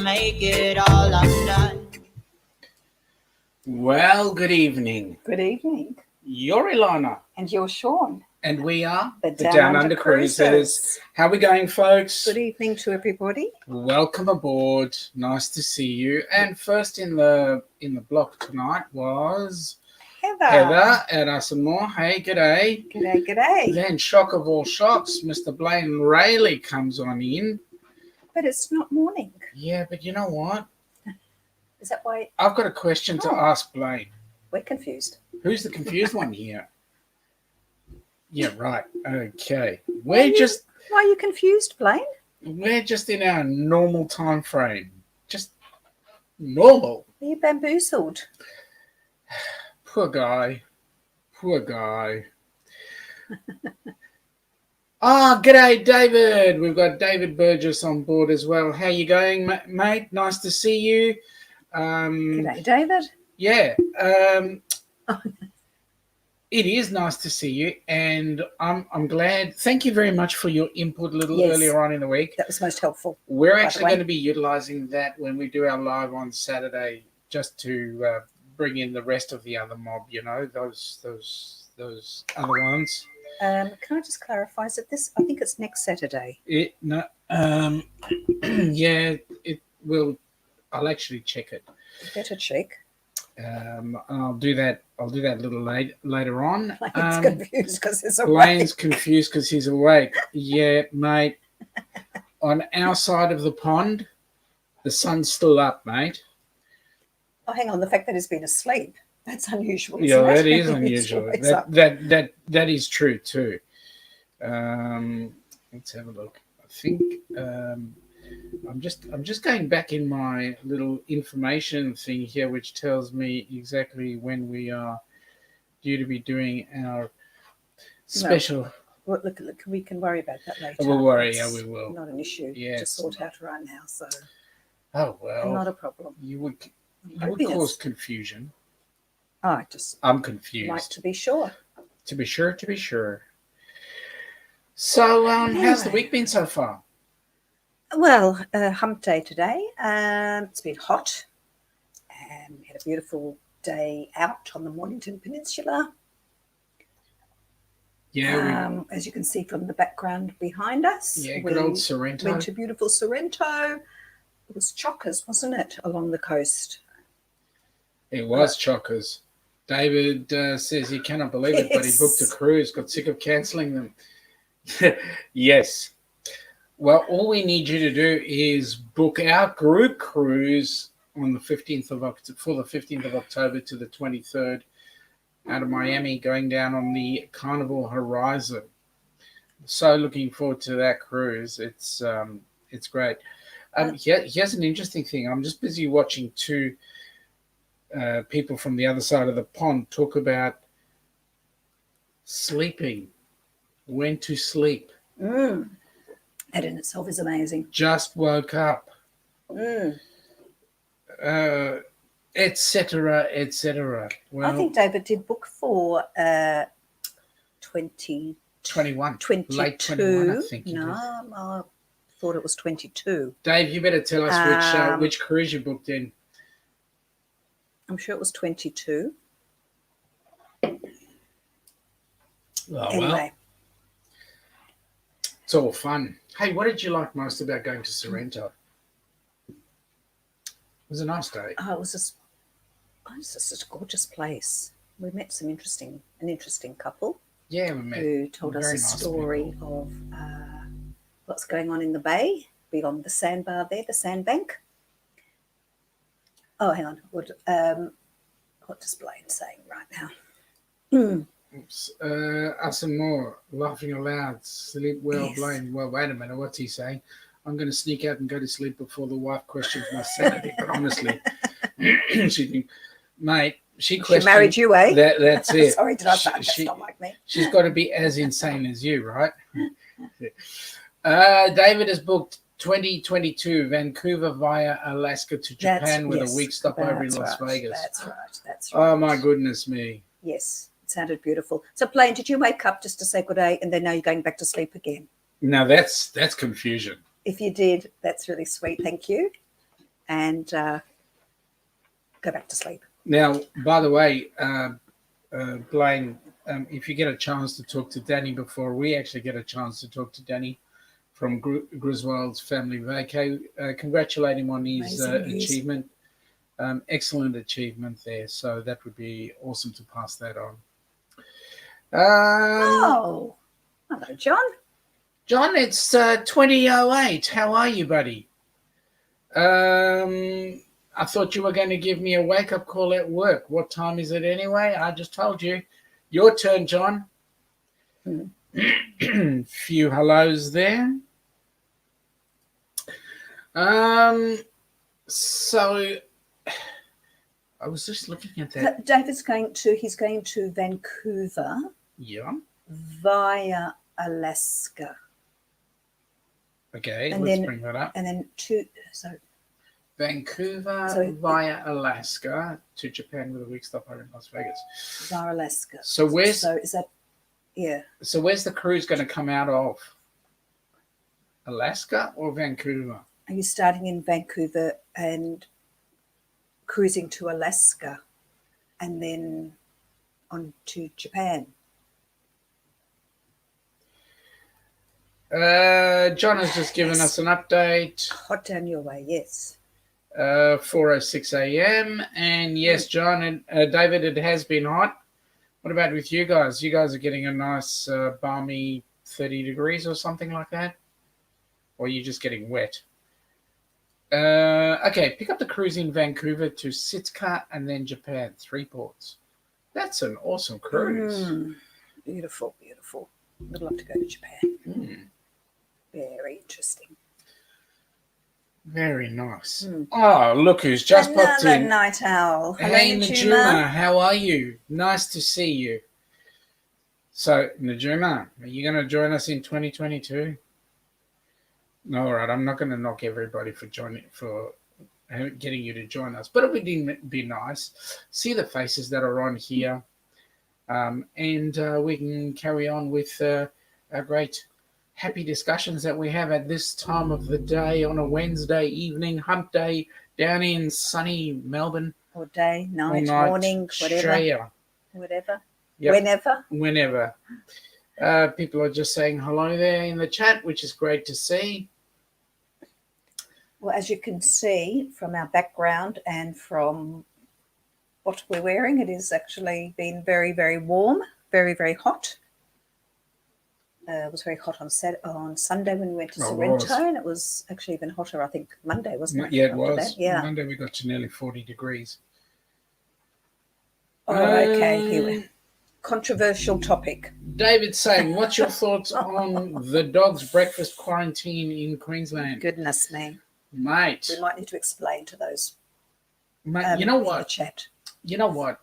make it all undone. Well, good evening. Good evening. You're Ilana. And you're Sean. And we are The Down Under Cruisers. How are we going, folks? Good evening to everybody. Welcome aboard. Nice to see you. And first in the block tonight was Heather at Us and More. Hey, g'day. G'day. Then, shock of all shocks, Mr. Blaine Rayleigh comes on in. But it's not morning. Yeah, but you know what? Is that why? I've got a question to ask Blaine. We're confused. Who's the confused one here? Yeah, right. Okay. Why are you confused, Blaine? We're just in our normal time frame. Just normal. Are you bamboozled? Poor guy. G'day, David. We've got David Burgess on board as well. How you going, mate? Nice to see you. G'day, David. Yeah. It is nice to see you, and I'm glad. Thank you very much for your input a little earlier on in the week. That was most helpful. We're actually going to be utilising that when we do our live on Saturday, just to bring in the rest of the other mob. You know, those other ones. Can I just clarify? Is it this? I think it's next Saturday. Yeah, it will. I'll actually check it. You better check. I'll do that a little later on. Blaine's confused because he's awake. Blaine's confused because he's awake. Yeah, mate. On our side of the pond, the sun's still up, mate. Oh, hang on. The fact that he's been asleep, that's unusual. Yeah, isn't it? that is unusual. That is true too. Let's have a look. I think I'm just going back in my little information thing here, which tells me exactly when we are due to be doing our special. No. Well, look, we can worry about that later. We'll worry, yeah, we will. Not an issue to sort out right now. So. Oh well. Not a problem. You would cause confusion. I'm confused. Like to be sure. To be sure. So, how's the week been so far? Well, hump day today. It's been hot. We had a beautiful day out on the Mornington Peninsula. Yeah. As you can see from the background behind us. Yeah, good old Sorrento. Went to beautiful Sorrento. It was chockers, wasn't it, along the coast? It was chockers. David says he cannot believe it, but he booked a cruise, got sick of cancelling them. Yes. Well, all we need you to do is book our group cruise on the 15th of October to the 23rd out of Miami, going down on the Carnival Horizon. So looking forward to that cruise. It's great. Here's an interesting thing. I'm just busy watching two people from the other side of the pond talk about sleeping, when to sleep. That in itself is amazing. Just woke up. Etc. Well, I think David did book for 21. 22. Late 21, I think. I thought it was 22. Dave, you better tell us which cruise you booked in. I'm sure it was 22. Oh, Anyway. Well, it's all fun. Hey, what did you like most about going to Sorrento? It was a nice day. Oh, it was just such a gorgeous place. We met an interesting couple. Yeah, we met. Who told us a story of what's going on in the bay beyond the sandbar there, the sandbank. Oh, hang on. What does Blaine saying right now? Oops. Us and More, laughing aloud, sleep well, Yes. Blaine. Well, wait a minute, what's he saying? I'm going to sneak out and go to sleep before the wife questions my sanity. But honestly, she think, mate, she married you, eh? That's it. Sorry, did I say that's not like me? She's got to be as insane as you, right? David has booked 2022 Vancouver via Alaska to Japan with a week stopover in Las Vegas. That's right. Oh, my goodness me. Yes, it sounded beautiful. So, Blaine, did you wake up just to say good day and then now you're going back to sleep again? Now, that's confusion. If you did, that's really sweet. Thank you. and go back to sleep. Now, by the way, Blaine, if you get a chance to talk to Danny before we actually get a chance to talk to Danny from Griswold's family vacay, congratulate him on his achievement. Excellent achievement there. So that would be awesome to pass that on. Hello, John. John, it's 20:08. How are you, buddy? I thought you were going to give me a wake-up call at work. What time is it anyway? I just told you. Your turn, John. Few hellos there. So I was just looking at that. David's he's going to Vancouver. Yeah. Via Alaska. Okay, and let's then, bring that up. And then Vancouver via Alaska to Japan with a week stop over in Las Vegas. Via Alaska. So where's is that? Yeah. So where's the cruise going to come out of? Alaska or Vancouver? Are you starting in Vancouver and cruising to Alaska, and then on to Japan? John has just given us an update. Hot down your way, yes. 4:06 a.m. And yes, John and David, it has been hot. What about with you guys? You guys are getting a nice balmy 30 degrees or something like that? Or are you just getting wet? Okay, pick up the cruise in Vancouver to Sitka and then Japan. 3 ports. That's an awesome cruise. Beautiful, beautiful. Would love to go to Japan. Very interesting. Very nice. Oh, look who's just popped in. Night owl. Hello, hey, Najuma. How are you? Nice to see you. So, Najuma, are you going to join us in 2022? No, all right. I'm not going to knock everybody for getting you to join us, but it would be nice. See the faces that are on here, and we can carry on with our great happy discussions that we have at this time of the day on a Wednesday evening, hump day, down in sunny Melbourne. Or day, night, morning, Australia. Whatever. Yep. Whenever. People are just saying hello there in the chat, which is great to see. Well, as you can see from our background and from what we're wearing, it has actually been very, very warm, very, very hot. It was very hot on Sunday when we went to Sorrento, and it was actually even hotter, I think, Monday, wasn't it? Yeah, it was. Yeah. Monday we got to nearly 40 degrees. Oh, okay. Here we controversial topic. David's saying, what's your thoughts on the dog's breakfast quarantine in Queensland? Goodness me. Mate. We might need to explain to those. Mate, you know what? In the chat. You know what?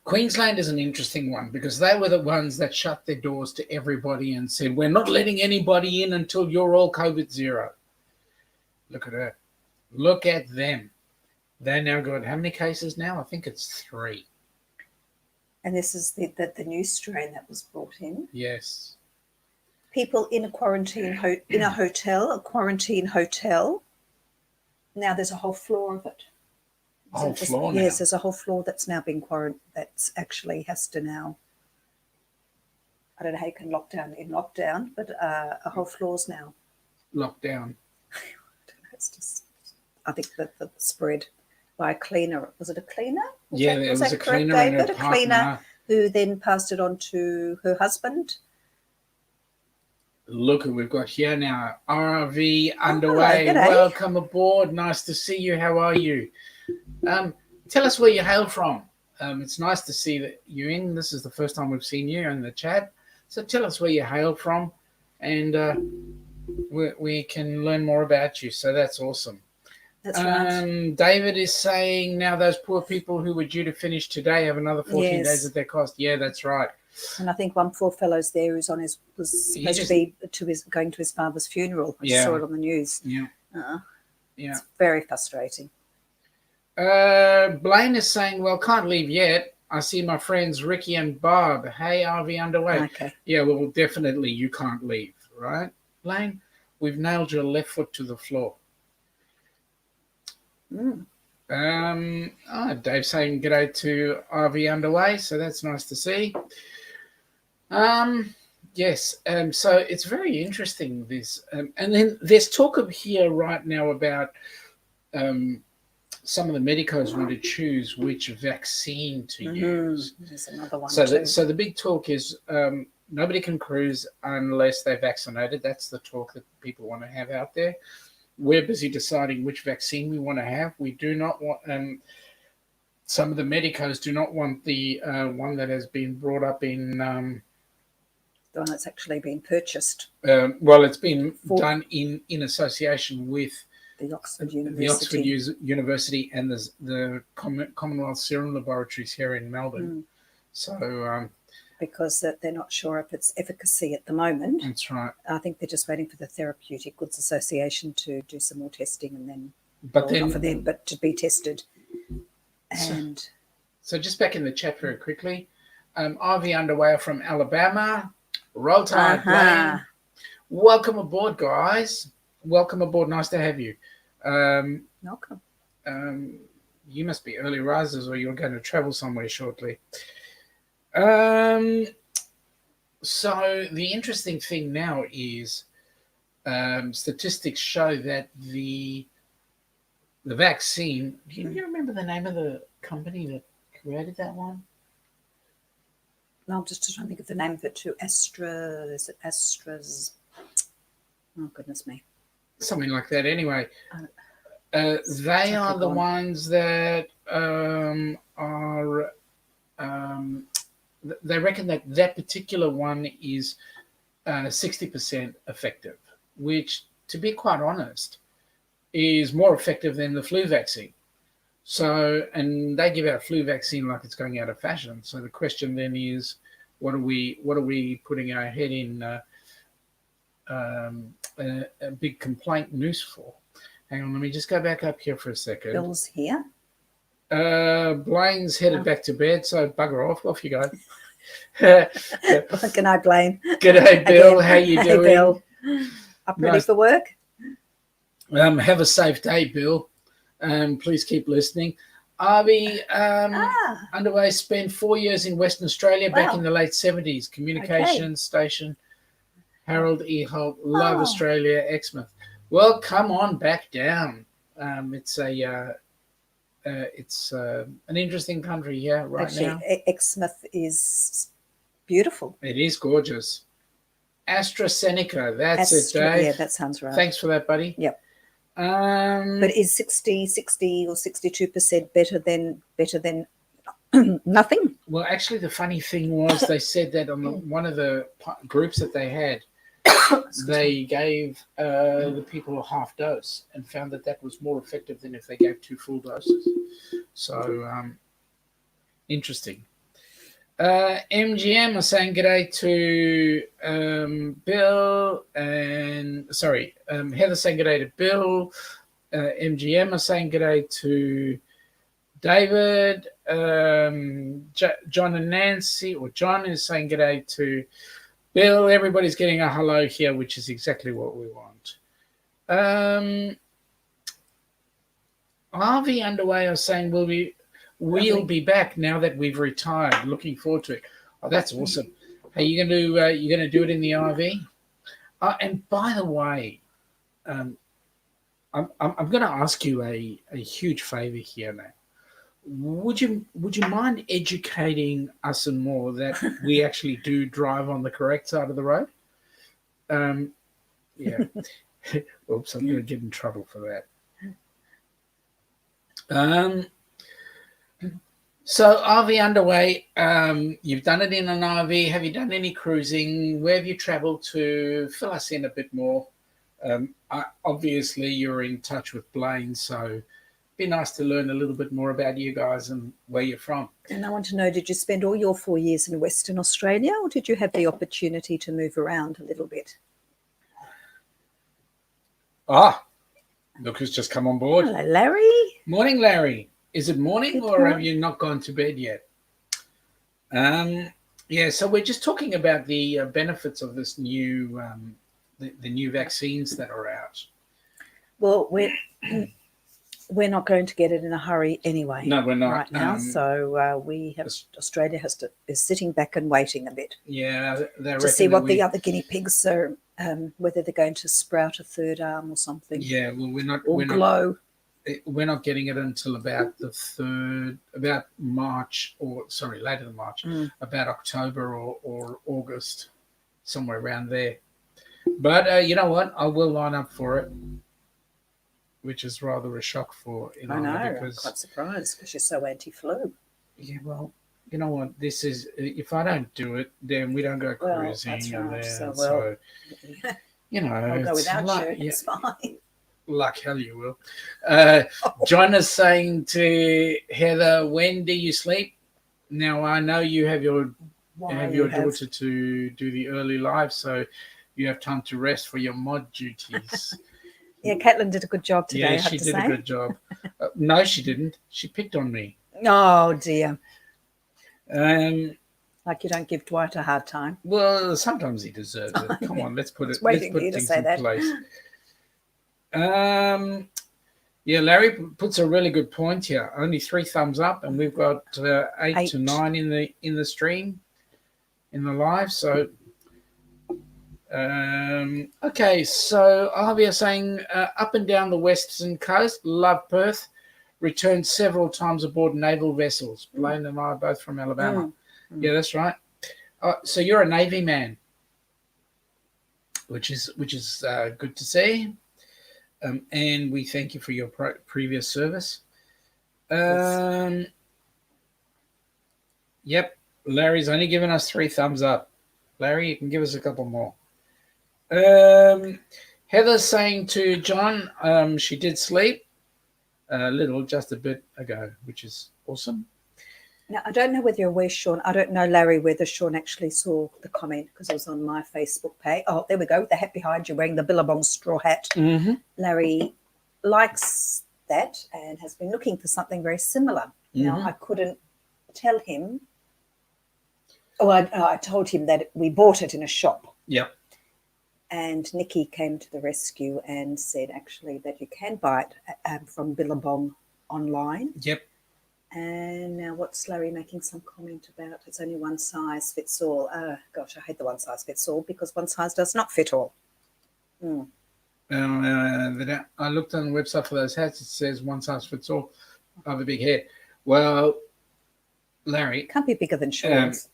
Queensland is an interesting one because they were the ones that shut their doors to everybody and said, we're not letting anybody in until you're all COVID zero. Look at her. Look at them. They're now got how many cases now? I think it's 3. And this is the new strain that was brought in. Yes. People in a quarantine a quarantine hotel. Now there's a whole floor of it. Yes, there's a whole floor that's now been quarantined. That's actually has to now. I don't know how you can lock down in lockdown, but a whole floor's now locked down. I don't know. It's just. I think that the spread by a cleaner. Was it a cleaner? It was a cleaner and a partner. Cleaner who then passed it on to her husband. Look who we've got here now. RRV underway. Hello, welcome aboard. Nice to see you. How are you? Tell us where you hail from. It's nice to see that you're in. This is the first time we've seen you in the chat. So tell us where you hail from, and we can learn more about you. So that's awesome. That's right. David is saying now those poor people who were due to finish today have another 14 days at their cost. Yeah, that's right. And I think one poor fellow's there who's was supposed to be going to his father's funeral. I saw it on the news. Yeah. It's very frustrating. Blaine is saying, well, can't leave yet. I see my friends Ricky and Bob. Hey, RV underway. Okay. Yeah, well, definitely you can't leave, right, Blaine? we've nailed your left foot to the floor. Dave saying g'day to RV underway, so that's nice to see. Yes, so it's very interesting, this. And then there's talk of here right now about some of the medicos want to choose which vaccine to use. There's another one so too. So the big talk is nobody can cruise unless they're vaccinated. That's the talk that people want to have out there. We're busy deciding which vaccine we want to have. We do not want, some of the medicos do not want the one that has been brought up in... the one that's actually been purchased. Well, it's been done in association with the Oxford University. The Oxford University and the Commonwealth Serum Laboratories here in Melbourne. So... because they're not sure of its efficacy at the moment. That's right. I think they're just waiting for the Therapeutic Goods Association to do some more testing and then... But to be tested. And... So just back in the chat very quickly, RV Underway from Alabama. Roll Tide, Blaine. Welcome aboard, guys. Welcome aboard. Nice to have you. Welcome. You must be early risers or you're going to travel somewhere shortly. So the interesting thing now is statistics show that the vaccine... Do you remember the name of the company that created that one? No, I'm just trying to think of the name of it too. Is it Astra's? Oh, goodness me. Something like that. Anyway, they are the ones that are... they reckon that particular one is 60% effective, which, to be quite honest, is more effective than the flu vaccine. So, and they give out flu vaccine like it's going out of fashion. So the question then is, what are we putting our head in a big complaint noose for? Hang on, let me just go back up here for a second. Bill's here. Blaine's headed back to bed, so bugger off. Off you go. Good night, Blaine. G'day, Bill. How you doing? Hey, Bill. Up ready for work? Have a safe day, Bill. Please keep listening. RV Underway spent 4 years in Western Australia back in the late 70s. Communications station. Harold E. Holt. Love Australia. Exmouth. Well, come on back down. It's an interesting country here now. Exmouth is beautiful. It is gorgeous. AstraZeneca, that's it, Dave. Yeah, that sounds right. Thanks for that, buddy. Yep. But is 60 or 62% better than nothing? Well, actually, the funny thing was they said that on one of the groups that they had, they gave the people a half dose and found that was more effective than if they gave 2 full doses. So, interesting. MGM are saying g'day to Bill and Heather saying g'day to Bill. MGM are saying g'day to David. John and Nancy, or John is saying g'day to Bill. Everybody's getting a hello here, which is exactly what we want. RV Underway are saying we'll be back now that we've retired. Looking forward to it. Oh, that's awesome. Hey, you gonna do it in the RV? And by the way, I'm going to ask you a huge favor here now. Would you mind educating us and more that we actually do drive on the correct side of the road? Yeah. Oops, I'm going to get in trouble for that. So RV Underway, you've done it in an RV. Have you done any cruising? Where have you traveled to? Fill us in a bit more. Obviously, you're in touch with Blaine, so it'd be nice to learn a little bit more about you guys and where you're from. And I want to know, did you spend all your 4 years in Western Australia, or did you have the opportunity to move around a little bit? Look who's just come on board. Hello, Larry. Morning, Larry. Is it morning or have you not gone to bed yet? Yeah, so we're just talking about the benefits of this new the new vaccines that are out. Well, we're not going to get it in a hurry anyway. No, we're not right now. So Australia is sitting back and waiting a bit. Yeah, to see what the other guinea pigs are, whether they're going to sprout a third arm or something. Yeah, well, we're not. We're not getting it until about March, later than March, about October or August, somewhere around there. But you know what? I will line up for it, which is rather a shock for I know. Because I'm quite surprised because you're so anti-flu. Yeah, well, you know what? This is if I don't do it, then we don't go cruising. That's right. So, you know, I'll go without you. It's fine. Like hell you will. John is saying to Heather, when do you sleep? Now I know you have your daughter to do the early live, so you have time to rest for your mod duties. Yeah, Caitlin did a good job today. Yeah, she did a good job. No, she didn't. She picked on me. Oh dear. Like you don't give Dwight a hard time. Well, sometimes he deserves it. Come on, let's put things in place. Yeah, Larry puts a really good point here. Only 3 thumbs up, and we've got 8 to 9 in the stream, in the live. So, okay. So Avia saying up and down the western coast, love Perth. Returned several times aboard naval vessels. Blaine and I are both from Alabama. Yeah, that's right. So you're a Navy man, which is good to see. And we thank you for your previous service. Yep, Larry's only given us 3 thumbs up. Larry, you can give us a couple more. Heather's saying to John, she did sleep just a bit ago, which is awesome. Now, I don't know whether you're aware, Sean. I don't know, Larry, whether Sean actually saw the comment because it was on my Facebook page. Oh, there we go. The hat behind you wearing the Billabong straw hat. Mm-hmm. Larry likes that and has been looking for something very similar. Mm-hmm. Now, I couldn't tell him. Oh, I told him that we bought it in a shop. Yep. And Nikki came to the rescue and said actually that you can buy it from Billabong online. Yep. And now what's Larry making some comment about? It's only one size fits all. Gosh, I hate the one size fits all because one size does not fit all. I looked on the website for those hats. It says one size fits all. I have a big head. Well, Larry. Can't be bigger than Sean's.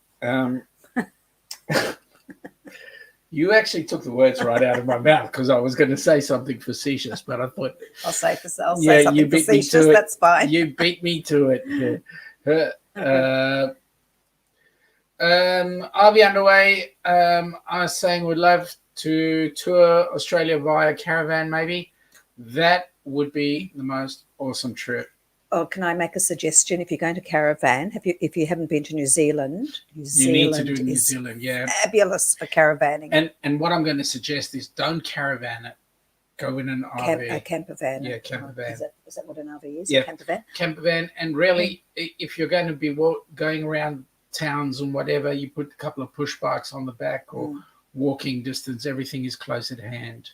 You actually took the words right out of my mouth because I was going to say something facetious, but I thought I'll say something facetious. That's fine. You beat me to it. I'll be underway. I was saying we'd love to tour Australia via caravan. Maybe that would be the most awesome trip. Oh, can I make a suggestion? If you're going to caravan, if you haven't been to New Zealand, you need to do New Zealand. Yeah, fabulous for caravanning. And what I'm going to suggest is don't caravan it. Go in an RV. A camper van. Yeah, camper van. Is that what an RV is? Yeah, a camper van. Camper van, and really, if you're going to be going around towns and whatever, you put a couple of push bikes on the back or walking distance. Everything is close at hand.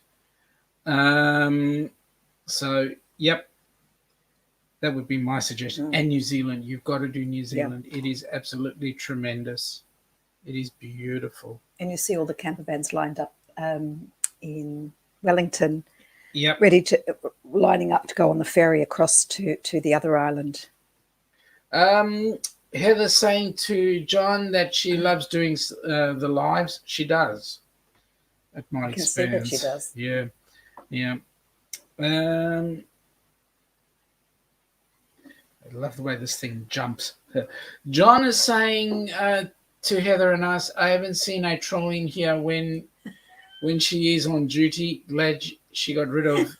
So, yep. That would be my suggestion. And New Zealand. You've got to do New Zealand. It is absolutely tremendous. It is beautiful. And you see all the camper vans lined up in Wellington, lining up to go on the ferry across to the other island. Heather's saying to John that she loves doing the lives. She does. At my experience. See that she does. Yeah. I love the way this thing jumps. John is saying to Heather and us, I haven't seen a troll in here when she is on duty. Glad she got rid of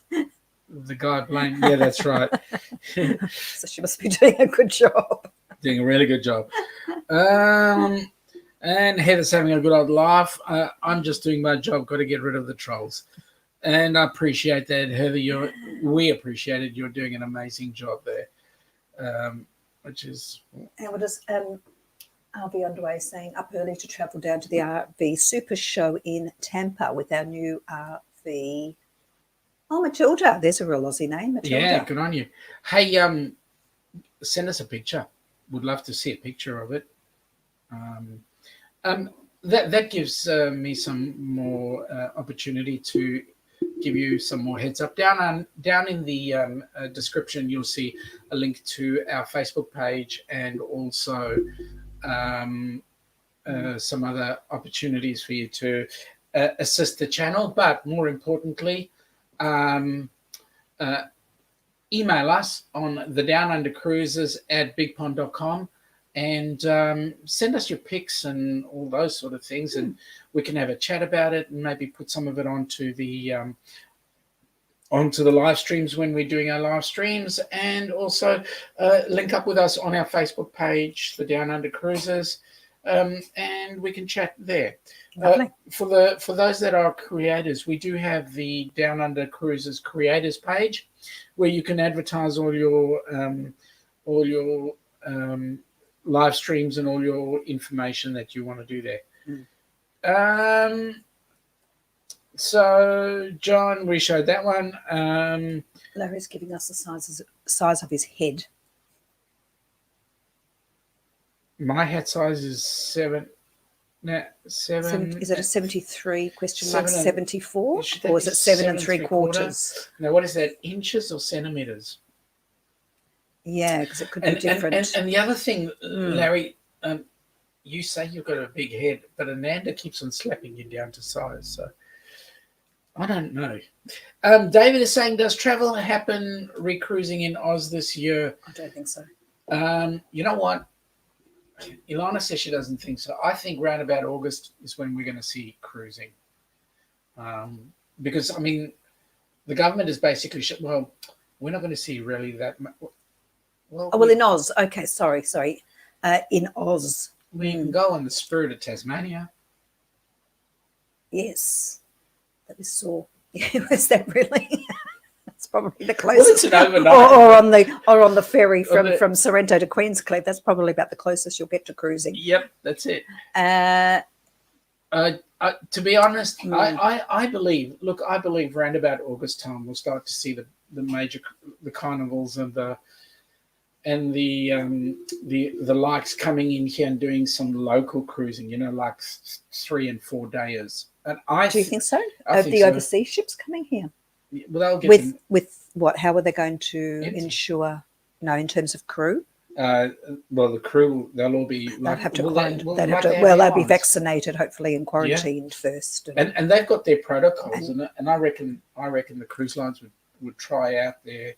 the guy Blaine. Yeah, that's right. So she must be doing a good job. Doing a really good job. And Heather's having a good old laugh. I'm just doing my job. Got to get rid of the trolls. And I appreciate that, Heather. We appreciate it. You're doing an amazing job there. Which is... And what is, RV Underway saying up early to travel down to the RV Super Show in Tampa with our new RV. Oh, Matilda. There's a real Aussie name, Matilda. Yeah, good on you. Hey, send us a picture. Would love to see a picture of it. That gives me some more opportunity to give you some more heads up. Down in the description, you'll see a link to our Facebook page and also some other opportunities for you to assist the channel. But more importantly, email us on thedownundercruises@bigpond.com and send us your pics and all those sort of things, and we can have a chat about it and maybe put some of it onto the live streams when we're doing our live streams, and also link up with us on our Facebook page, The Down Under Cruises, and we can chat there. For those that are creators, we do have the Down Under Cruises creators page where you can advertise all your live streams and all your information that you want to do there. So John, we showed that one. Larry's giving us the size of his head. My hat size is 7. Is it a 73 question mark 7 74, or is it 7 3/4? Now, what is that? Inches or centimeters? Yeah, because it could be different. And the other thing, Larry, you say you've got a big head, but Ananda keeps on slapping you down to size. So I don't know. David is saying, does travel happen recruising in Oz this year? I don't think so. You know what? Ilana says she doesn't think so. I think round about August is when we're going to see cruising. Because, I mean, the government is basically, well, we're not going to see really that much. Well, in Oz. Okay, sorry. In Oz. We can go in the Spirit of Tasmania. Yes. That we saw. Was that really? That's probably the closest. Well, it's an overnight. or on the ferry from Sorrento to Queenscliff. That's probably about the closest you'll get to cruising. Yep, that's it. To be honest, I believe round about August time we'll start to see the major carnivals and the likes coming in here and doing some local cruising, like 3 and 4 days. And do you think so? I think the so. Overseas ships coming here? Well, with what? How are they going to ensure? In terms of crew. The crew, they'll all be. They'll have to they'll be vaccinated, hopefully, and quarantined first. And they've got their protocols, and I reckon the cruise lines would try out their.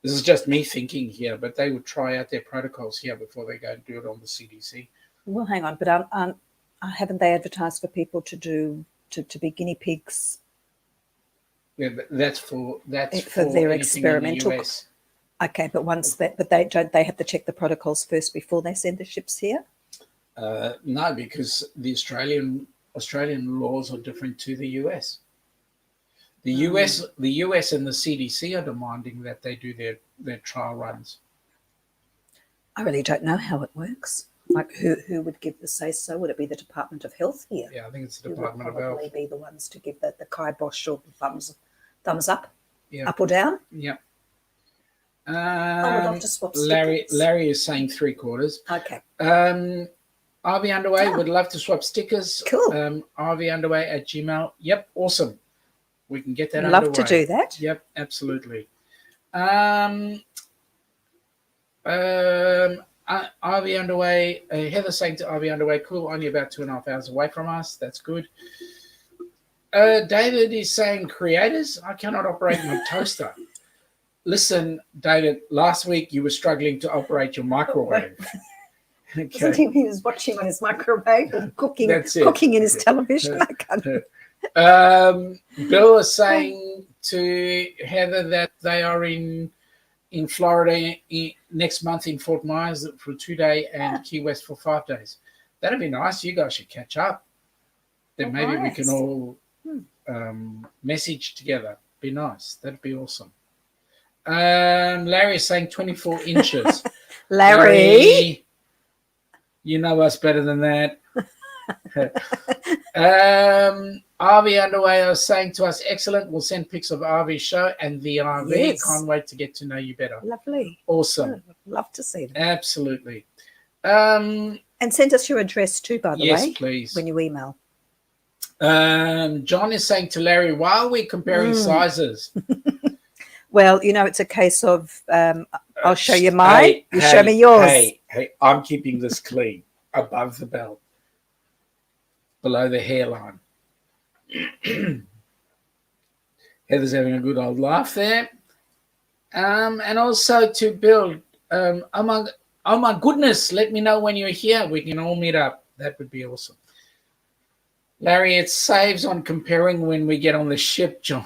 This is just me thinking here, but they would try out their protocols here before they go and do it on the CDC. Well, hang on, but haven't they advertised for people to be guinea pigs? Yeah, that's for their experimental. In the US. Okay, but they have to check the protocols first before they send the ships here? No, because the Australian laws are different to the US. The US and the CDC are demanding that they do their trial runs. I really don't know how it works. Like who would give the say so? Would it be the Department of Health here? Yeah, I think it's the Department of Health. Probably be the ones to give the kibosh or the thumbs up, yeah. Up or down. Yeah. I would love to swap stickers. Larry is saying 3/4. Okay. RV Underway would love to swap stickers. Cool. RVUnderway@gmail. Yep, awesome. We can get that underway. Love to do that. Yep, absolutely. RV Underway, Heather saying to RV Underway, cool, only about 2.5 hours away from us. That's good. David is saying, creators, I cannot operate my toaster. Listen, David, last week you were struggling to operate your microwave. Okay. He was watching on his microwave and cooking in his television. Bill is saying to Heather that they are in Florida next month in Fort Myers for a 2-day and Key West for 5 days. That'd be nice. You guys should catch up. Then maybe we can all message together. Be nice. That'd be awesome. Larry is saying 24 inches. Larry, You know us better than that. RV underway. I was saying to us, excellent. We'll send pics of RV show and the RV. Yes. Can't wait to get to know you better. Lovely. Awesome. Good. Love to see them. Absolutely. And send us your address too, by the way. Yes, please. When you email. John is saying to Larry, why are we comparing sizes? Well, it's a case of I'll show you mine. You show me yours. Hey, I'm keeping this clean. Above the belt. Below the hairline. Heather's having a good old laugh there. And also to Bill, oh my goodness, let me know when you're here. We can all meet up. That would be awesome. Larry, it saves on comparing when we get on the ship, John.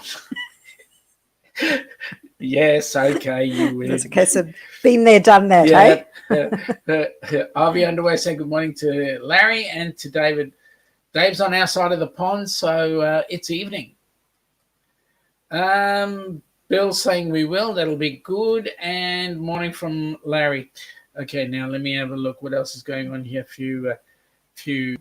Yes, okay, you win. It's a case of been there, done that, yeah, hey? RV Underway saying good morning to Larry and to David. Dave's on our side of the pond, so it's evening. Bill saying we will. That'll be good. And morning from Larry. Okay, now let me have a look. What else is going on here? Few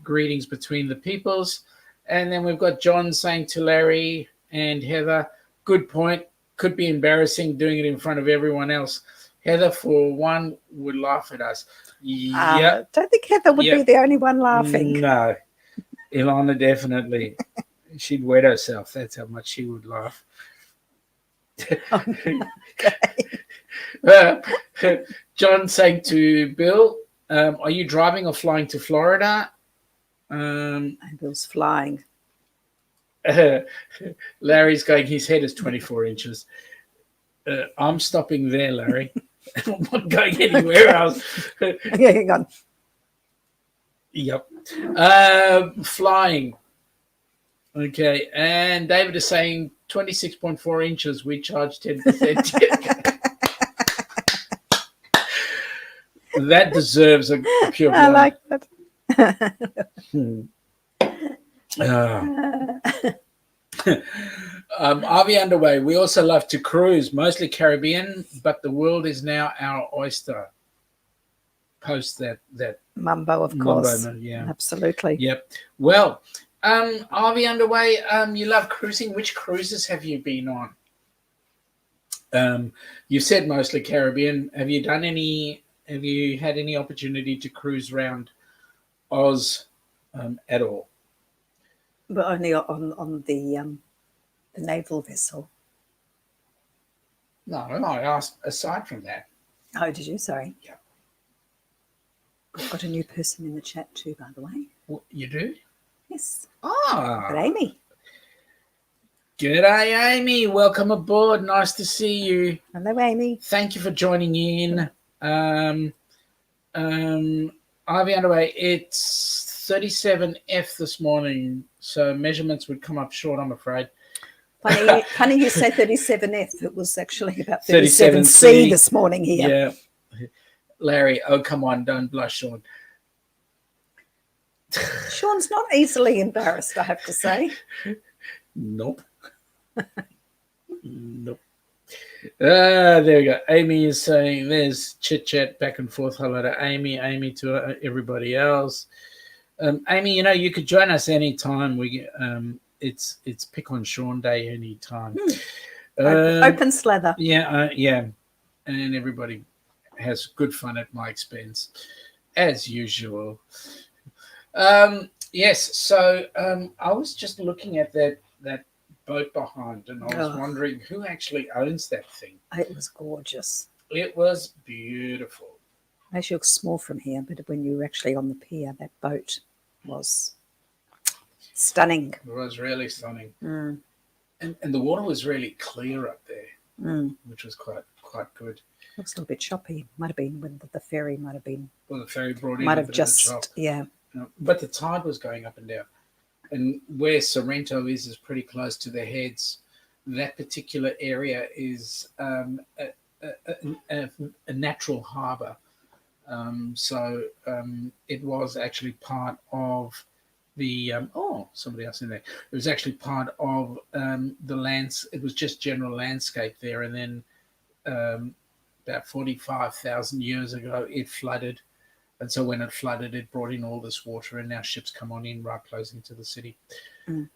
greetings between the peoples. And then we've got John saying to Larry and Heather, good point. Could be embarrassing doing it in front of everyone else. Heather, for one, would laugh at us. I don't think Heather would be the only one laughing. No. Ilana, definitely. She'd wet herself. That's how much she would laugh. John saying to Bill, are you driving or flying to Florida? And Bill's flying. Larry's going, his head is 24 inches. I'm stopping there, Larry. I'm not going anywhere else. Yeah, hang on. Yep. Flying. Okay. And David is saying 26.4 inches. We charge 10%. That deserves a pure blood. I like that. RV underway. We also love to cruise, mostly Caribbean, but the world is now our oyster. Post that Mumbo, of course. Mumbo, yeah, absolutely. Yep. Well, RV underway. You love cruising. Which cruises have you been on? You said mostly Caribbean. Have you done any? Have you had any opportunity to cruise around Oz at all? But only on the naval vessel. No, I asked aside from that. Oh, did you? Sorry. Yeah. I've got a new person in the chat too, by the way. What, you do? Yes. Ah. But Amy. G'day, Amy. Welcome aboard. Nice to see you. Hello, Amy. Thank you for joining in. RV underway. It's 37F this morning, so measurements would come up short, I'm afraid. Funny you say 37F. It was actually about 37C this morning here. Yeah. Larry, oh, come on, don't blush, Sean. Sean's not easily embarrassed, I have to say. Nope. Nope. There we go. Amy is saying there's chit chat back and forth. Hello to Amy to everybody else. Amy, you could join us anytime. It's Pick on Sean Day anytime. Open slather. Yeah, yeah, and everybody has good fun at my expense, as usual. Yes. So I was just looking at that boat behind, and I was wondering who actually owns that thing. It was gorgeous. It was beautiful. It actually looks small from here, but when you were actually on the pier, that boat was stunning. It was really stunning. Mm. And the water was really clear up there, which was quite good. Looks a little bit choppy. Might have been when the ferry might have been. Well, the ferry brought in might a have bit just of the chop. yeah. But the tide was going up and down. And where Sorrento is pretty close to the heads. That particular area is a natural harbour. So it was actually part of the somebody else in there. It was actually part of the lands. It was just general landscape there, and then about 45,000 years ago, it flooded, And so when it flooded, it brought in all this water, and now ships come on in right close into the city. Mm.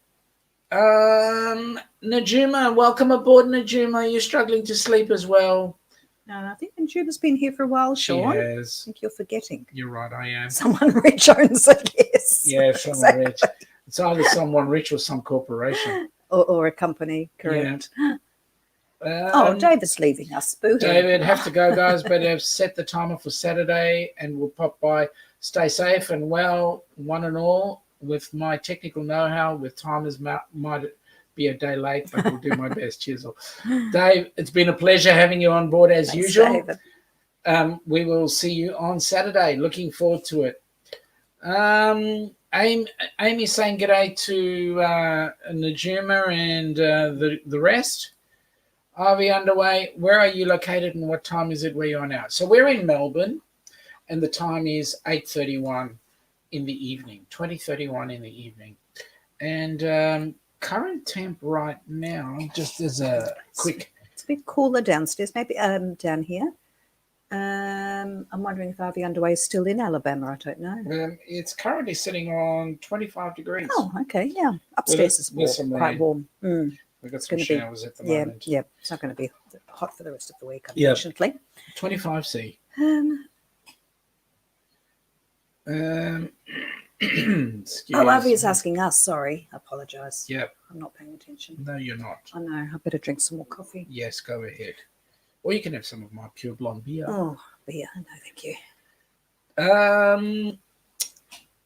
Najuma, welcome aboard, Najuma. You're struggling to sleep as well. No, I think Njuba's been here for a while, Sean. She I has. think you're forgetting. You're right, I am. Someone rich owns it, yes. Yeah, someone rich. It's either someone rich or some corporation. Or a company, correct. Yeah. David's leaving us. Boo-hoo. David, have to go, guys, but I've set the timer for Saturday and we'll pop by. Stay safe and well, one and all. With my technical know-how, with timers might be a day late, but we'll do my best. Cheers. Dave, it's been a pleasure having you on board as Thanks, usual. David. We will see you on Saturday. Looking forward to it. Amy's saying g'day to Najuma and the rest. RV underway. Where are you located and what time is it where you are now? So we're in Melbourne and the time is 8:31 in the evening, 20:31 in the evening. And current temp right now, just as a quick... It's a bit cooler downstairs, maybe down here. I'm wondering if RV Underway is still in Alabama. I don't know. It's currently sitting on 25 degrees. Oh, okay, yeah. Upstairs is quite warm. Mm. We've got some showers at the moment. Yeah, it's not going to be hot for the rest of the week, unfortunately. Yep. 25 C. RV is asking us. Sorry, I apologise. Yep. I'm not paying attention. No, you're not. I know. I better drink some more coffee. Yes, go ahead. Or you can have some of my pure blonde beer. Oh, beer. No, thank you.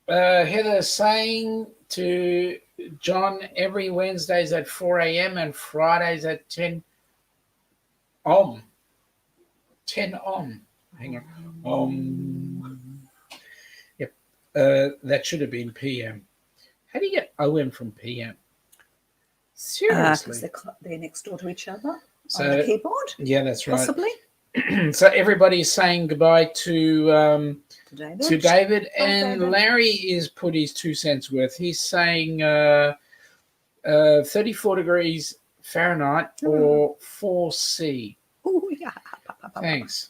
Heather saying to John, every Wednesday's at 4 a.m. and Fridays at 10 om. 10 om. Hang on. Yep. That should have been PM. How do you get OM from PM? Seriously. Because they're next door to each other So, on the keyboard? Yeah, that's right. Possibly. So everybody's saying goodbye to David, and David. Larry is put his 2 cents worth. He's saying 34 degrees Fahrenheit or 4C. Oh, yeah. Thanks.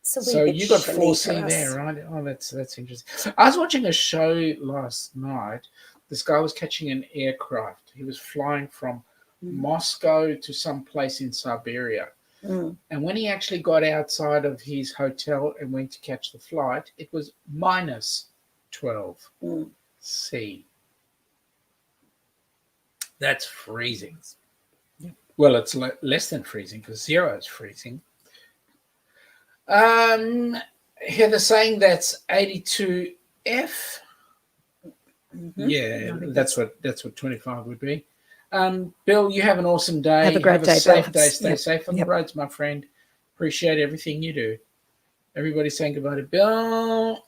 So you got 4C there, right? Oh, that's interesting. I was watching a show last night. This guy was catching an aircraft. He was flying from Moscow to some place in Siberia. Mm. And when he actually got outside of his hotel and went to catch the flight, it was minus 12 C. That's freezing. Yeah. Well, it's less than freezing because 0 is freezing. Heather saying that's 82 F. Mm-hmm. Yeah, that's what 25 would be. Bill, you have an awesome day. Have a great day, safe Bill. day. Stay safe on the roads, my friend. Appreciate everything you do. Everybody's saying goodbye to Bill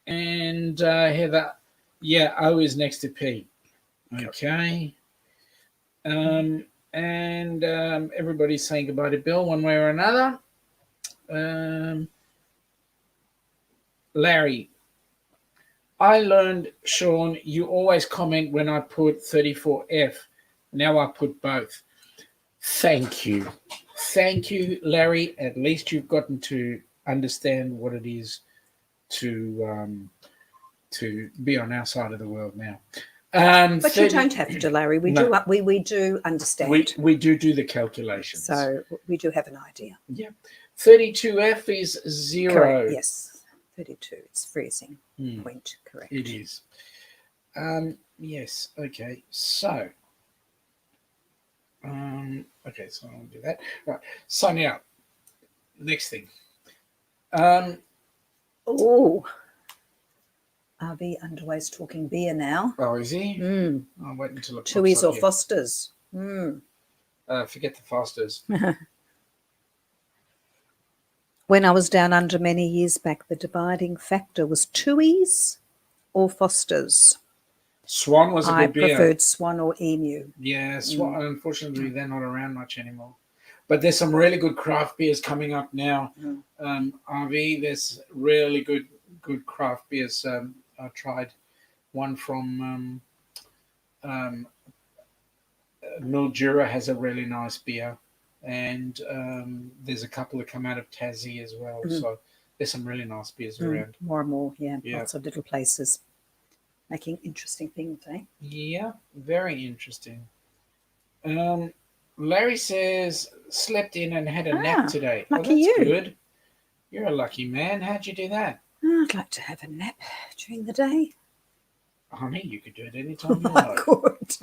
and Heather. Yeah, O is next to P. Okay. And everybody's saying goodbye to Bill one way or another. Larry, I learned, Sean, you always comment when I put 34F. Now I put both. Thank you. Thank you, Larry. At least you've gotten to understand what it is to be on our side of the world now. But you don't have to, Larry. We do understand. We do the calculations. So we do have an idea. Yeah. 32F is 0. Correct. Yes. 32. It's freezing point. Correct. It is. Yes. Okay. So. Okay. So I'll do that. Right. So now, next thing. Oh. RV Underway's talking beer now. Oh, is he? Mm. I'll wait until it Chewies or Fosters? Mm. Forget the Fosters. When I was down under many years back, the dividing factor was Chewies or Fosters. Swan was a good beer. I preferred Swan or Emu. Yeah, Swan. Unfortunately, they're not around much anymore. But there's some really good craft beers coming up now. RV, there's really good craft beers. I tried one from Mildura has a really nice beer, and there's a couple that come out of Tassie as well. So There's some really nice beers around. More and more, yeah. Yeah. Lots of little places making interesting things, eh? Yeah, very interesting. Larry says slept in and had a nap today. Lucky that's you. good. You're a lucky man. How'd you do that? I'd like to have a nap during the day. Honey, you could do it anytime you I like. could.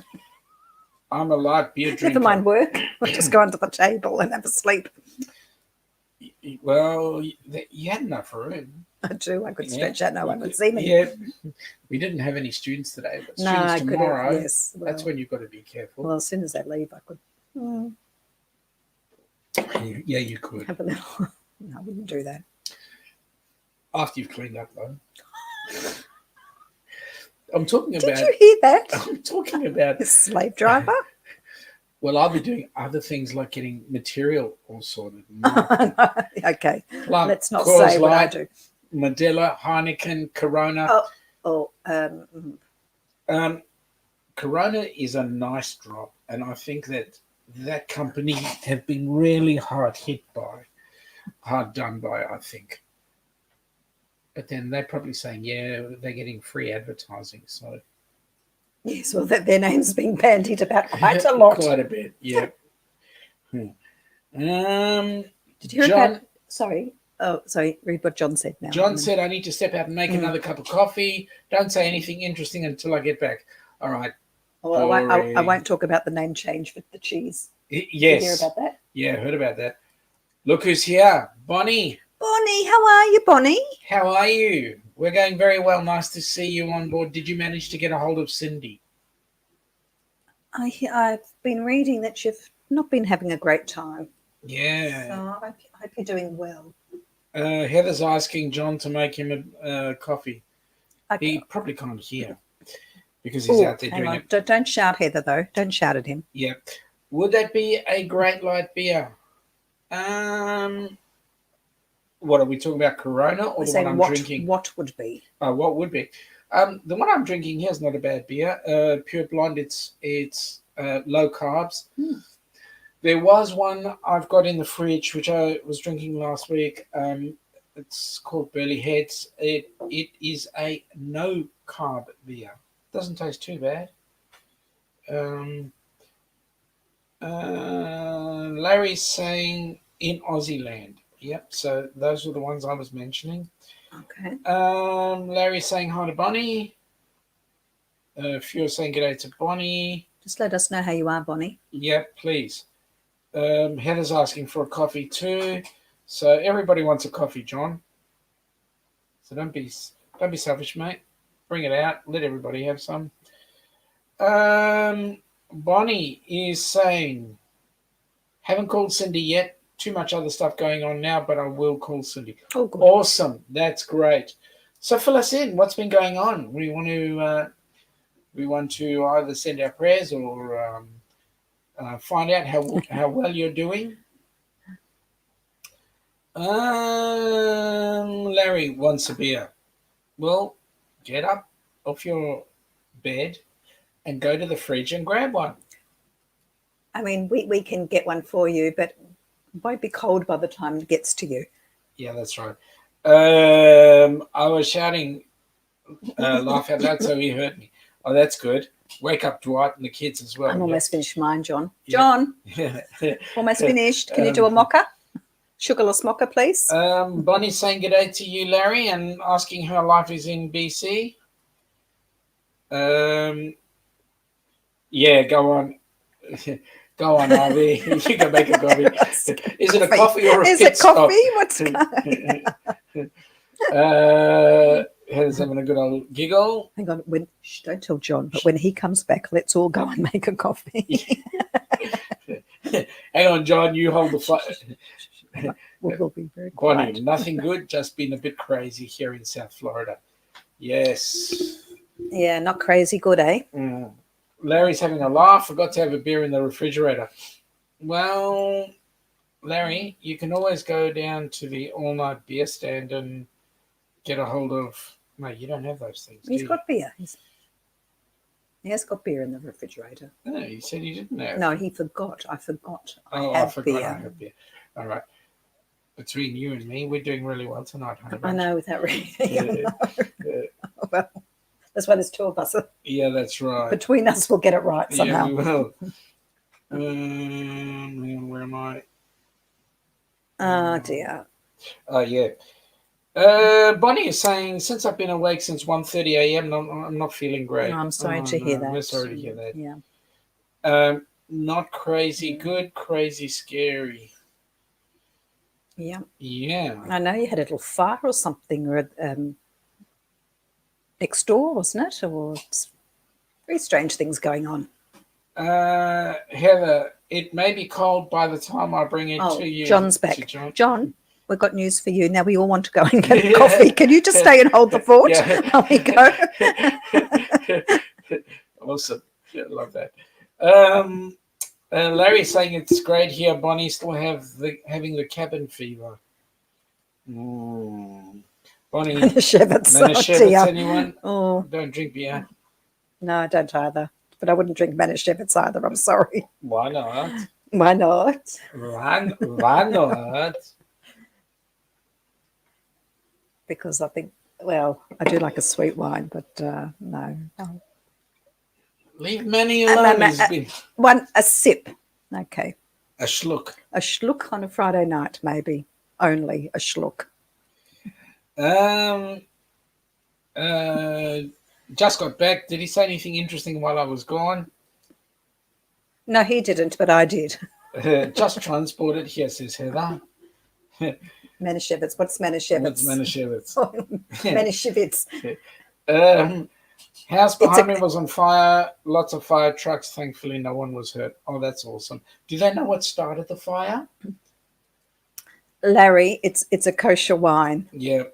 I'm a light beer drinker. Never mind work. I'll just go under the table and have a sleep. Well, you had enough room. I do. I could stretch out. No one would see me. Yeah. We didn't have any students today, but No, students I could tomorrow, have. Yes. Well, that's when you've got to be careful. Well, as soon as they leave, I could Yeah, you could. have a little. No, I wouldn't do that. After you've cleaned up, though. I'm talking about. Did you hear that? I'm talking about The slave driver. Well, I'll be doing other things like getting material all sorted. Okay, Like let's not Coors say what I Light, do. Modelo, Heineken, Corona. Corona is a nice drop, and I think that company have been really hard done by, I think. But then they're probably saying, yeah, they're getting free advertising, so. Yes, well, their name's being bandied about quite a lot. Quite a bit, yeah. Did you hear about? Sorry. Oh, sorry. Read what John said now. John said, I need to step out and make another cup of coffee. Don't say anything interesting until I get back. All right. Well, I won't talk about the name change for the cheese. Yes. Did you hear about that? Yeah, I heard about that. Look who's here. Bonnie. Bonnie, how are you, Bonnie? How are you? We're going very well. Nice to see you on board. Did you manage to get a hold of Cindy? I've been reading that you've not been having a great time. Yeah. So I hope you're doing well. Heather's asking John to make him a coffee. Okay. He probably can't hear because he's out there doing it. Don't shout, Heather, though. Don't shout at him. Yeah. Would that be a great light beer? What are we talking about, Corona or the one I'm drinking? What would be? What would be? The one I'm drinking here is not a bad beer. Pure Blonde, it's low carbs. There was one I've got in the fridge, which I was drinking last week. It's called Burley Heads. It is a no carb beer. Doesn't taste too bad. Larry's saying in Aussie land. Yep, so those were the ones I was mentioning. Okay. Larry's saying hi to Bonnie. Fio's saying g'day to Bonnie. Just let us know how you are, Bonnie. Yep, please. Heather's asking for a coffee too. So everybody wants a coffee, John. So don't be selfish, mate. Bring it out. Let everybody have some. Bonnie is saying, haven't called Cindy yet. Too much other stuff going on now, but I will call Cindy. Oh, good. Awesome. That's great. So fill us in. What's been going on? We want to either send our prayers or find out how well you're doing. Larry wants a beer. Well, get up off your bed and go to the fridge and grab one. I mean, we can get one for you, but it won't be cold by the time it gets to you. Yeah, that's right. I was shouting, laugh out loud, so he heard me. Oh, that's good. Wake up Dwight and the kids as well. I'm almost finished mine, John. Yeah. John, Yeah. almost finished. Can you do a mocha? Sugarless mocha, please. Bonnie's saying good day to you, Larry, and asking how life is in BC. Yeah, go on. Go on, Ivy. You can make a coffee. Is it a coffee or a Is pit it coffee? stop? What's going Heather's having a good old giggle. Hang on. Don't tell John, but when he comes back, let's all go and make a coffee. Hang on, John, you hold the fire. We'll be very Bonnie, quiet. nothing good, just been a bit crazy here in South Florida. Yes. Yeah, not crazy good, eh? Larry's having a laugh. Forgot to have a beer in the refrigerator. Well, Larry, you can always go down to the all-night beer stand and get a hold of... Mate, you don't have those things, He's got beer. He has got beer in the refrigerator. No, you said you didn't have. No, he forgot. I forgot. Oh, I have I forgot beer. I have beer. All right. between you and me, we're doing really well tonight, honey. I know, without reading. Yeah. Well, that's why there's two of us. Yeah, that's right. Between us, we'll get it right somehow. Yeah, we will. Where am I? Oh, dear. Oh, yeah. Bonnie is saying, since I've been awake since 1:30 a.m., I'm not feeling great. No, I'm sorry to hear that. We're sorry to hear that. Yeah. Not crazy good, crazy scary. Yeah. Yeah. I know you had a little fire or something next door, wasn't it? Or very strange things going on. Heather, it may be cold by the time I bring it to you. John's back. John, we've got news for you. Now we all want to go and get coffee. Can you just stay and hold the fort while we go? Awesome. Yeah, love that. Larry's saying it's great here. Bonnie still having the cabin fever. Bonnie, Manischewitz, anyone? Oh, don't drink beer. No, I don't either. But I wouldn't drink Manischewitz either. I'm sorry. Why not? Why not? Why not? Because I think, well, I do like a sweet wine, but no. Leave Manny alone. A sip. Okay. A schluck. A schluck on a Friday night, maybe. Only a schluck. Just got back. Did he say anything interesting while I was gone? No, he didn't, but I did. Just transported here, says Heather. Manischewitz. What's Manischewitz? What's Manischewitz? Manischewitz. House behind me was on fire. Lots of fire trucks. Thankfully, no one was hurt. Oh, that's awesome. Do they know what started the fire? Larry, it's a kosher wine. Yeah.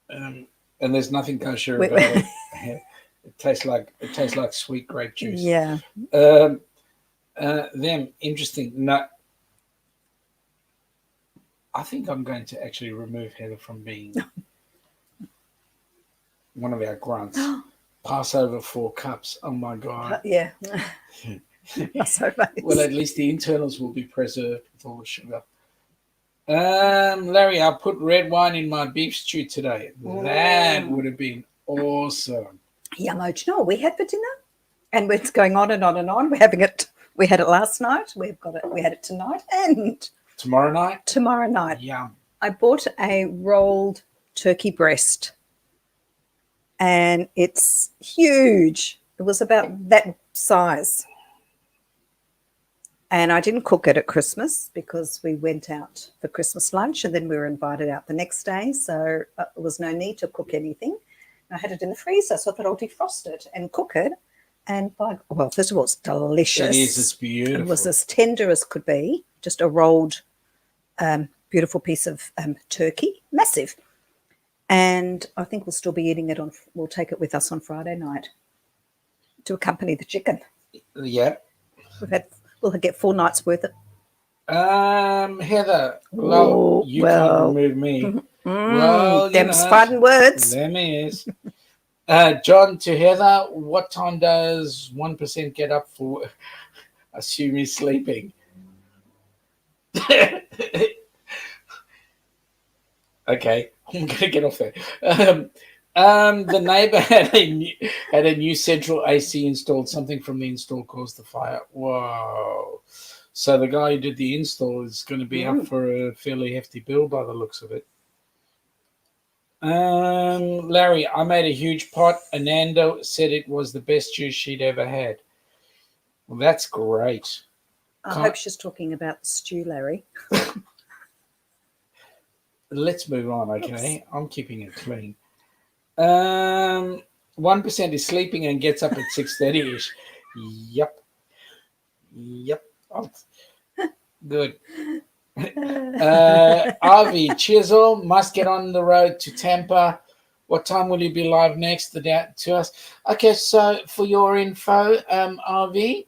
And there's nothing kosher about it. It tastes like sweet grape juice. Yeah. Them interesting. No, I think I'm going to actually remove Heather from being one of our grunts. Passover 4 cups. Oh my God. Yeah. Well, at least the internals will be preserved with all the sugar. Larry, I put red wine in my beef stew today. That would have been awesome. Yummo. Do you know what we had for dinner? And it's going on and on and on. We're having it. We had it last night. We had it tonight and tomorrow night. Tomorrow night. Yum. I bought a rolled turkey breast, and it's huge. It was about that size. And I didn't cook it at Christmas because we went out for Christmas lunch and then we were invited out the next day. So there was no need to cook anything. I had it in the freezer, so I thought I'll defrost it and cook it. And first of all, it's delicious. It is. It's beautiful. It was as tender as could be. Just a rolled, beautiful piece of turkey, massive. And I think we'll still be eating it we'll take it with us on Friday night to accompany the chicken. Yeah. We'll get 4 nights worth of. Heather, you can't remove me. Well, them's fighting words. Them is. John to Heather, what time does 1% get up for? Assume he's sleeping. Okay, I'm going to get off there. The neighbor had a new central AC installed. Something from the install caused the fire. Whoa. So the guy who did the install is going to be up for a fairly hefty bill by the looks of it. Larry, I made a huge pot. Ananda said it was the best juice she'd ever had. Well, that's great. I hope she's talking about the stew, Larry. Let's move on, okay? Oops. I'm keeping it clean. 1% is sleeping and gets up at 6:30ish. Yep. Oh, good. Avi Chisel must get on the road to Tampa. What time will you be live next to us? Okay, so for your info, Avi,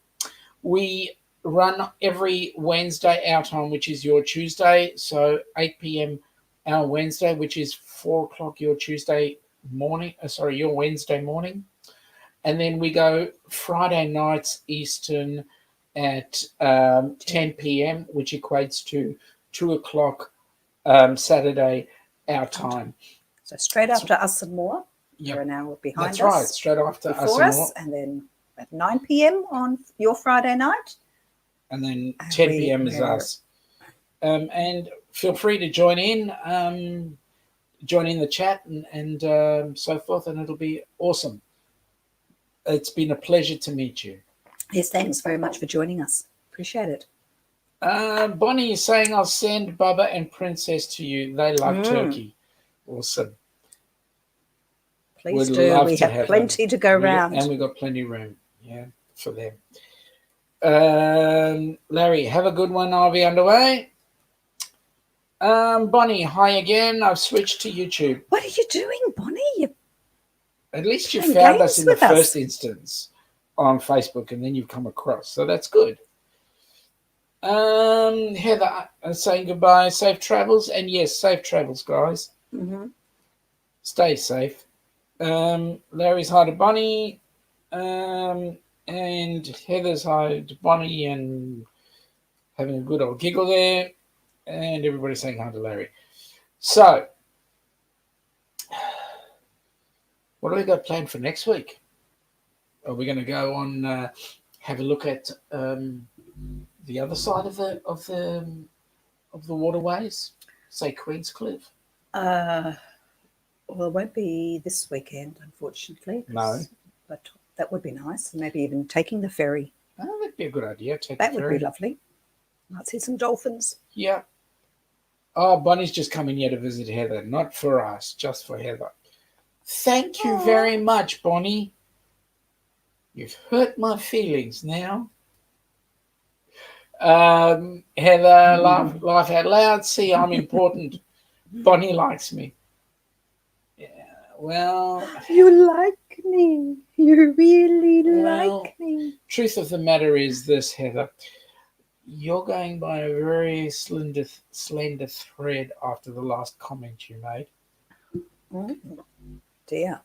we run every Wednesday our time, which is your Tuesday. So 8 p.m. our Wednesday, which is 4 o'clock your Tuesday morning. Your Wednesday morning. And then we go Friday nights Eastern at 10 p.m., which equates to 2 o'clock Saturday, our time. So straight after us and more. Yep. You're an hour behind That's us. right, straight after us Before and us, more. and then at 9 p.m. on your Friday night. And then 10 p.m. is us. And feel free to join in the chat and so forth, and it'll be awesome. It's been a pleasure to meet you. Yes, thanks very much for joining us. Appreciate it. Bonnie is saying I'll send Bubba and Princess to you. They love turkey. Awesome. Please do. We have plenty to go around. And we've got plenty of room, for them. Larry, have a good one. I'll be underway. Bonnie, hi again. I've switched to YouTube. What are you doing, Bonnie? At least you found us in the first instance on Facebook, and then you've come across. So that's good. Heather saying goodbye. Safe travels. And yes, safe travels, guys. Mm-hmm. Stay safe. Larry's hi to Bonnie. And Heather's hi to Bonnie and having a good old giggle there. And everybody's saying hi to Larry. So, what do we got planned for next week? Are we going to go on have a look at the other side of the waterways, say Queenscliff? Well, it won't be this weekend, unfortunately. No, but that would be nice. Maybe even taking the ferry. Oh, that'd be a good idea. That would be lovely. Might see some dolphins. Yeah. Oh, Bonnie's just coming here to visit Heather, not for us, just for Heather. Thank you very much, Bonnie. You've hurt my feelings now. Heather, laugh out loud. See, I'm important. Bonnie likes me. Yeah, well. You like me. You really like me. Truth of the matter is this, Heather. You're going by a very slender thread after the last comment you made. Dear.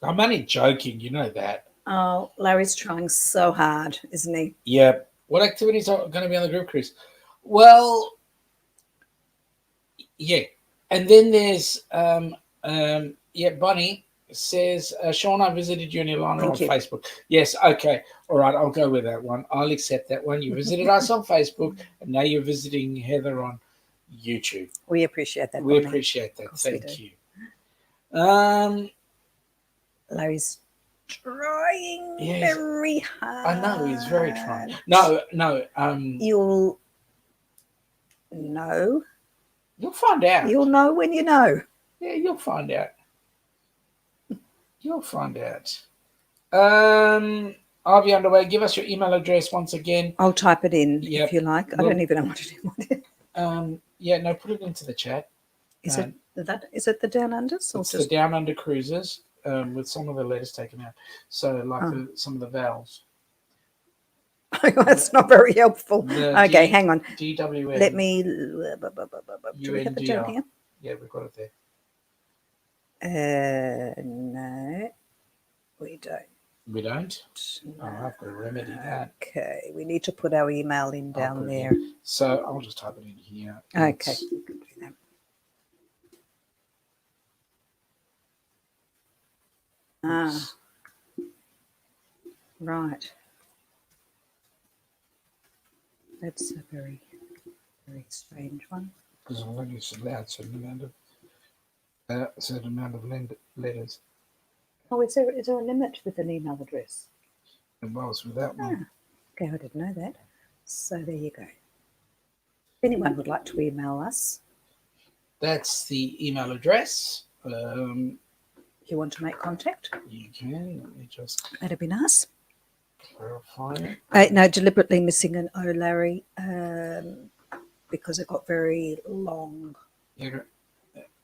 I'm only joking, you know that. Oh, Larry's trying so hard, isn't he? Yeah. What activities are going to be on the group cruise? Well, yeah. And then there's, Bonnie says, Sean, I visited you and Ilana on Facebook. Yes, okay. All right, I'll go with that one. I'll accept that one. You visited us on Facebook, and now you're visiting Heather on YouTube. We appreciate that, We Bonnie. appreciate that. Thank you. Larry's trying very hard. I know, he's very trying. No. You'll know. You'll find out. You'll know when you know. Yeah, you'll find out. You'll find out. I'll be underway. Give us your email address once again. I'll type it in if you like. I don't even know what it is. No, put it into the chat. Is it the Down Unders? It's the Down Under Cruises with some of the letters taken out. So some of the vowels. That's not very helpful. Okay, hang on. DWN. Let me. Do we have it down here? Yeah, we've got it there. No, we don't. We don't? No. Oh, I've got to remedy that. Okay, we need to put our email in down there. So I'll just type it in here. Okay, you can do that. Right. That's a very, very strange one. Because I'm only allowed a certain amount of letters. Oh, is there a limit with an email address? It was with that one. Okay, I didn't know that. So there you go. If anyone would like to email us. That's the email address. You want to make contact? You can. Let me just... That'd be nice. Clarify it. No, deliberately missing an O, Larry, because it got very long. Yeah,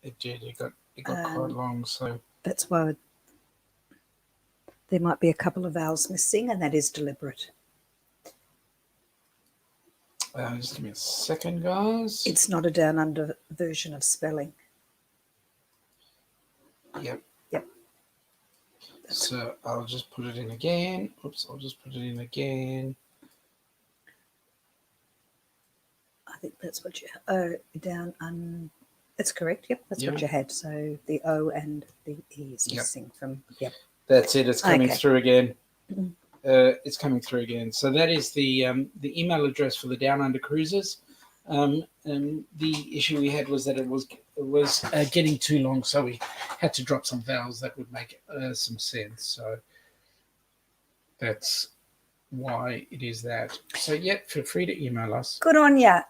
it did. It got quite long, so... That's why there might be a couple of vowels missing, and that is deliberate. Just give me a second, guys. It's not a down under version of spelling. Yep. That's So I'll just put it in again. Oops, I'll just put it in again. think that's what you down that's correct. Yep, that's Yeah. what you had. So the O and the E is Yep. missing from. Yep. That's it. It's coming Okay. through again. Mhm. It's coming through again. So that is the email address for the Down Under cruises. And the issue we had was that it was getting too long, so we had to drop some vowels that would make some sense. So that's why it is that. So yeah, feel free to email us. Good on ya.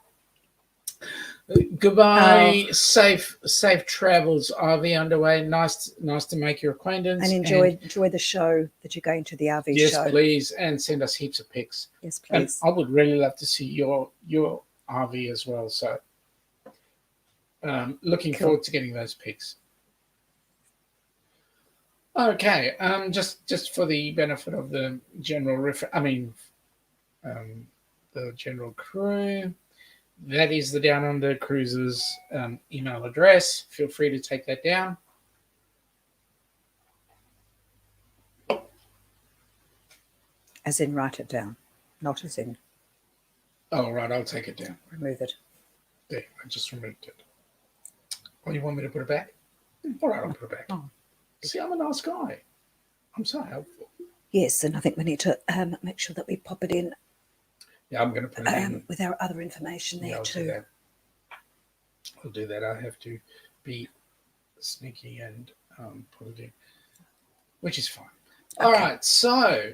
Goodbye. Safe travels. RV underway. Nice to make your acquaintance. And enjoy the show that you're going to, the RV yes, show. Yes, please, and send us heaps of pics. Yes, please. And I would really love to see your RV as well. So, looking forward to getting those pics. Okay. Just for the benefit of the general the general crew. That is the Down Under Cruises email address. Feel free to take that down. As in write it down, not as in. Oh, right, I'll take it down. Remove it. There, I just removed it. Oh, you want me to put it back? All right, I'll put it back. Oh. See, I'm a nice guy. I'm so helpful. Yes, and I think we need to make sure that we pop it in. Yeah, I'm going to put it in. With our other information there too. I'll do that. I have to be sneaky and put it in, which is fine. Okay. All right, so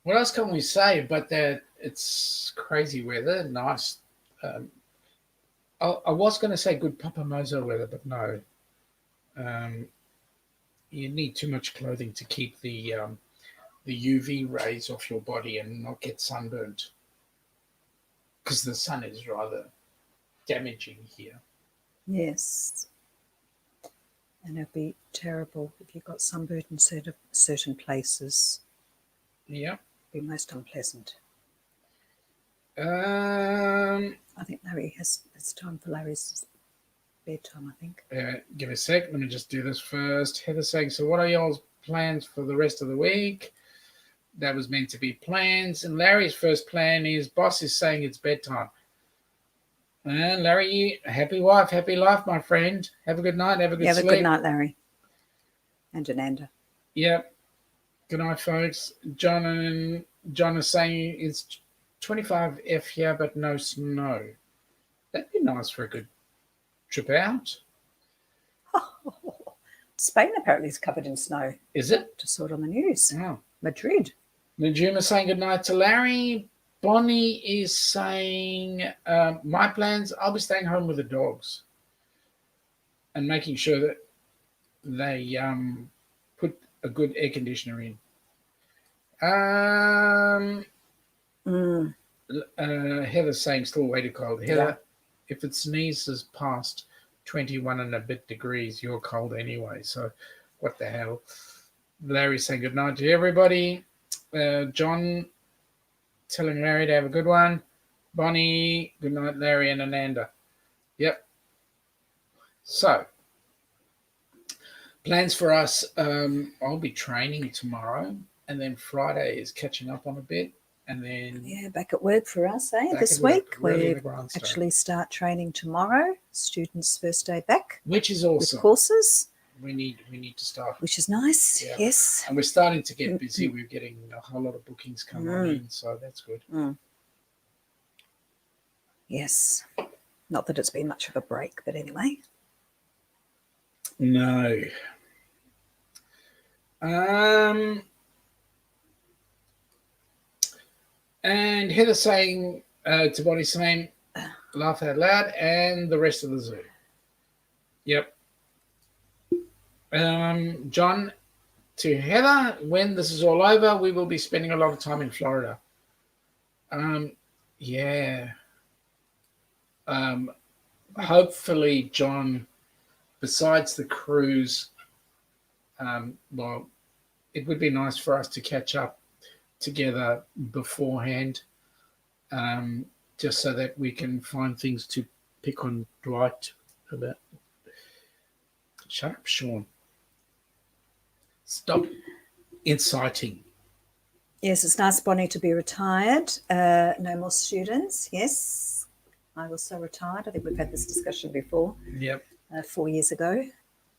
what else can we say but that it's crazy weather, nice. I was going to say good Papamozo weather, but no. You need too much clothing to keep the UV rays off your body and not get sunburnt, because the sun is rather damaging here. Yes. And it'd be terrible if you got sunburnt in certain places. Yeah. It'd be most unpleasant. I think Larry it's time for Larry's bedtime, I think. Give me a sec. Let me just do this first. Heather's saying, so what are y'all's plans for the rest of the week? That was meant to be plans. And Larry's first plan is, boss is saying it's bedtime. And Larry, happy wife, happy life, my friend. Have a good night. Have a good sleep. Have a good night, Larry. And Ananda. Yep. Good night, folks. John is saying it's 25 here, but no snow. That'd be nice for a good trip out. Spain apparently is covered in snow. Is it? Just saw it on the news. Oh. Madrid. Najuma saying good night to Larry. Bonnie is saying, my plans, I'll be staying home with the dogs and making sure that they put a good air conditioner in. Heather's saying still way too cold. Heather, if it sneezes past 21 and a bit degrees, you're cold anyway. So what the hell? Larry's saying good night to everybody. John telling Larry to have a good one. Bonnie, good night, Larry and Ananda. Yep. So, plans for us, I'll be training tomorrow, and then Friday is catching up on a bit, and then... Yeah, back at work for us, this week. We actually start training tomorrow, students' first day back. Which is awesome. With courses. We need to start. Which is nice, yes. And we're starting to get busy. We're getting a whole lot of bookings coming in, so that's good. Yes. Not that it's been much of a break, but anyway. No. And Heather saying to Bonnie saying, laugh out loud, and the rest of the zoo. Yep. John, to Heather, when this is all over, we will be spending a lot of time in Florida. Yeah. Hopefully, John, besides the cruise, well, it would be nice for us to catch up together beforehand, just so that we can find things to pick on Dwight about. Shut up, Sean. Stop inciting. Yes, it's nice, Bonnie, to be retired. No more students. Yes, I was so retired. I think we've had this discussion before. Yep. 4 years ago.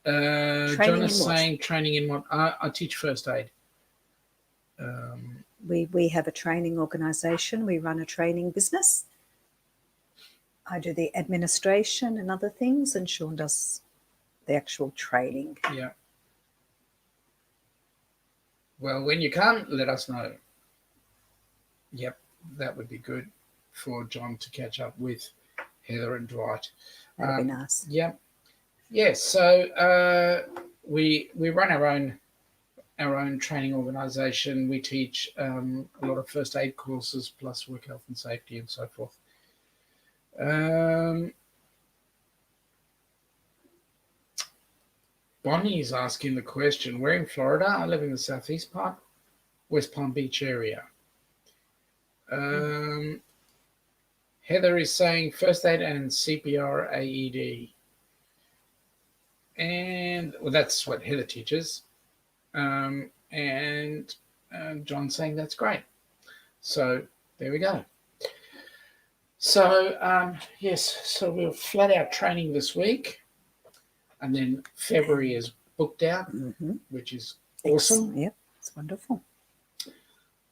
John is saying training in what? I teach first aid. We have a training organisation. We run a training business. I do the administration and other things, and Sean does the actual training. Yeah. Well, when you come, let us know. Yep, that would be good for John to catch up with Heather and Dwight. That'd be nice. Yep. Yes. So we run our own training organisation. We teach a lot of first aid courses, plus work health and safety and so forth. Bonnie is asking the question, we're in Florida. I live in the southeast part, West Palm Beach area. Heather is saying first aid and CPR AED. And well, that's what Heather teaches. And John's saying that's great. So there we go. So, yes, so we'll flat out training this week. And then February is booked out, which is awesome. Yep, it's wonderful.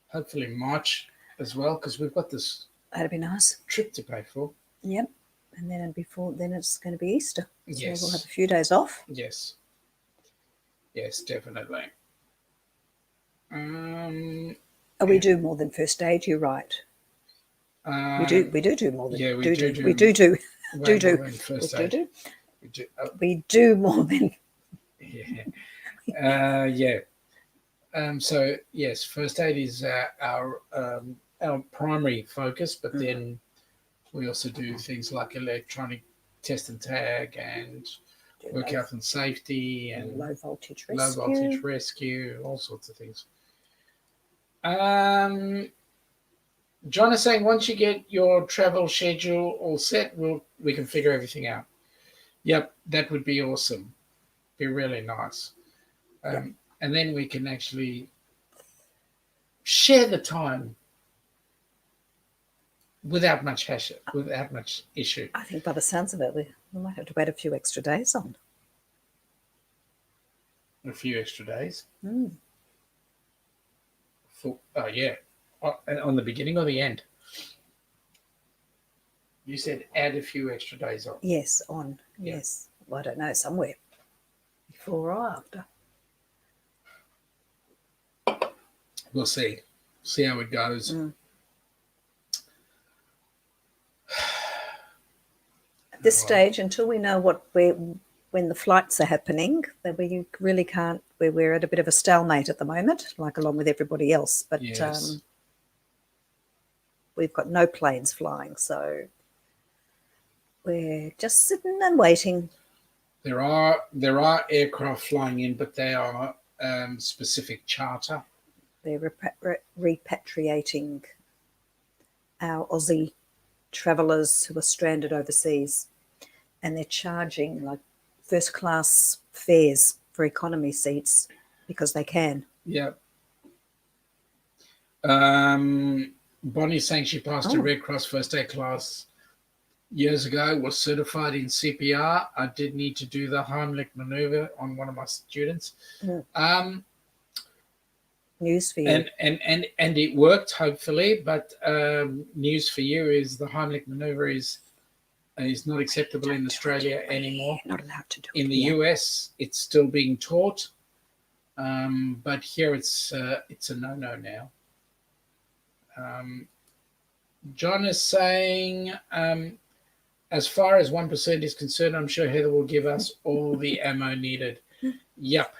Hopefully March as well, because we've got this That'd be nice. trip to pay for. Yep. And then then it's going to be Easter. So Yes. we'll have a few days off. Yes. Yes, definitely. We do more than first aid, you're right. We do more than yeah, we do. do We do. way more than first aid. We do more than. Yeah. Yeah. So yes, first aid is our primary focus, but then we also do things like electronic test and tag and work health and safety and low voltage rescue, all sorts of things. John is saying once you get your travel schedule all set, we can figure everything out. Yep, that would be awesome. Be really nice. And then we can actually share the time without much issue. I think by the sounds of it, we might have to wait a few extra days on. A few extra days? Mm. Yeah. On the beginning or the end? You said add a few extra days on. Yes, on. Yeah. Yes. Well, I don't know, somewhere. Before or after. We'll see. See how it goes. At this stage, until we know when the flights are happening, that we really can't. We're at a bit of a stalemate at the moment, like along with everybody else. But yes. We've got no planes flying, so we're just sitting and waiting. There are aircraft flying in, but they are specific charter. They're repatriating our Aussie travellers who are stranded overseas, and they're charging like first class fares for economy seats because they can. Yeah. Bonnie's saying she passed a Red Cross first aid class years ago, was certified in CPR. I did need to do the Heimlich maneuver on one of my students. News for you. And it worked, hopefully, but news for you is the Heimlich maneuver is not acceptable in Australia anymore. You're not allowed to do it. In the US, it's still being taught, but here it's a no-no now. John is saying, as far as 1% is concerned, I'm sure Heather will give us all the ammo needed. Yep.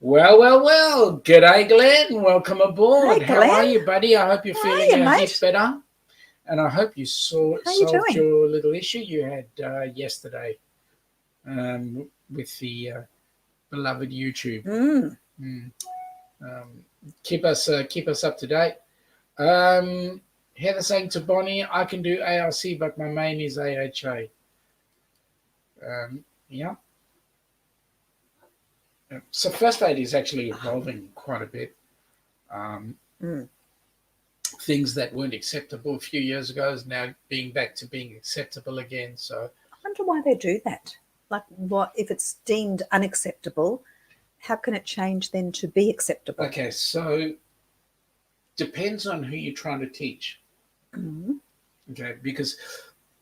Well. G'day, Glenn. Welcome aboard. Hey, How are you, buddy? I hope you're feeling a bit better. And I hope you solved your little issue you had yesterday with the beloved YouTube. Keep us up to date. Heather saying to Bonnie, I can do ARC, but my main is AHA. Yeah. So first aid is actually evolving quite a bit. Things that weren't acceptable a few years ago is now being back to being acceptable again. So I wonder why they do that. Like, what if it's deemed unacceptable? How can it change then to be acceptable? okay, so depends on who you're trying to teach. Okay, because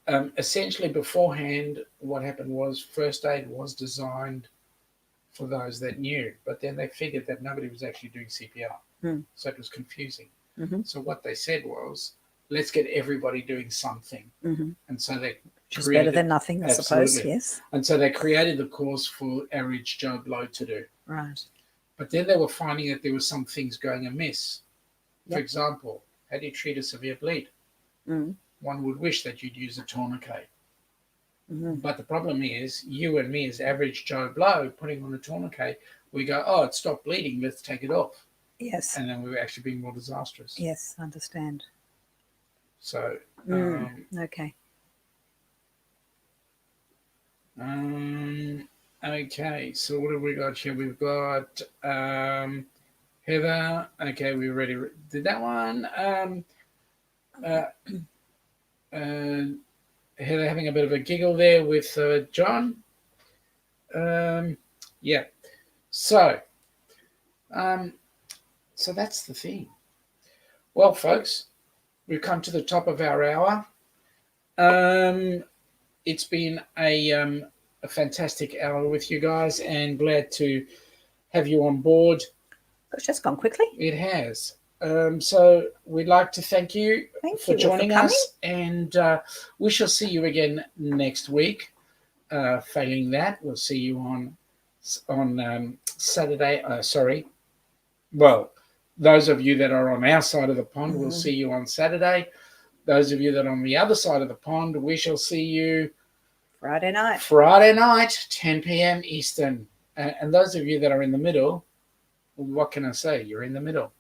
essentially beforehand, what happened was first aid was designed for those that knew, but then they figured that nobody was actually doing CPR, so it was confusing. So what they said was, let's get everybody doing something, and so they which is better than nothing, I suppose. Yes, and so they created the course for average Joe Blow to do. right. But then they were finding that there were some things going amiss. For example, how do you treat a severe bleed? One would wish that you'd use a tourniquet. But the problem is, you and me as average Joe Blow, putting on a tourniquet, we go, oh, it stopped bleeding, let's take it off. Yes. And then we were actually being more disastrous. Yes, I understand. So, Okay. Okay, so what have we got here? We've got Heather. Okay, we already did that one. Heather having a bit of a giggle there with John. Yeah. So that's the thing. Well, folks, we've come to the top of our hour. It's been a fantastic hour with you guys, and glad to have you on board. It's just gone quickly. It has. So we'd like to thank you for joining us, and we shall see you again next week. Failing that, we'll see you on Saturday. Well, those of you that are on our side of the pond, we'll see you on Saturday. Those of you that are on the other side of the pond, we shall see you Friday night, 10 p.m. Eastern. And those of you that are in the middle, what can I say? You're in the middle.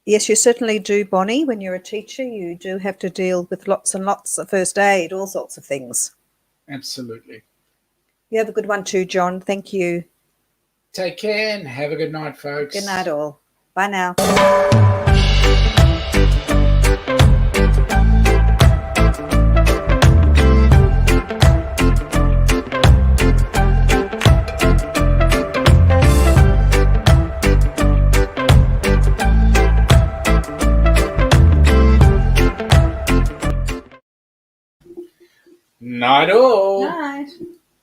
Yes, you certainly do, Bonnie. When you're a teacher, you do have to deal with lots and lots of first aid, all sorts of things. Absolutely. You have a good one too, John. Thank you. Take care and have a good night, folks. Good night, all. Bye now. Night all. Night.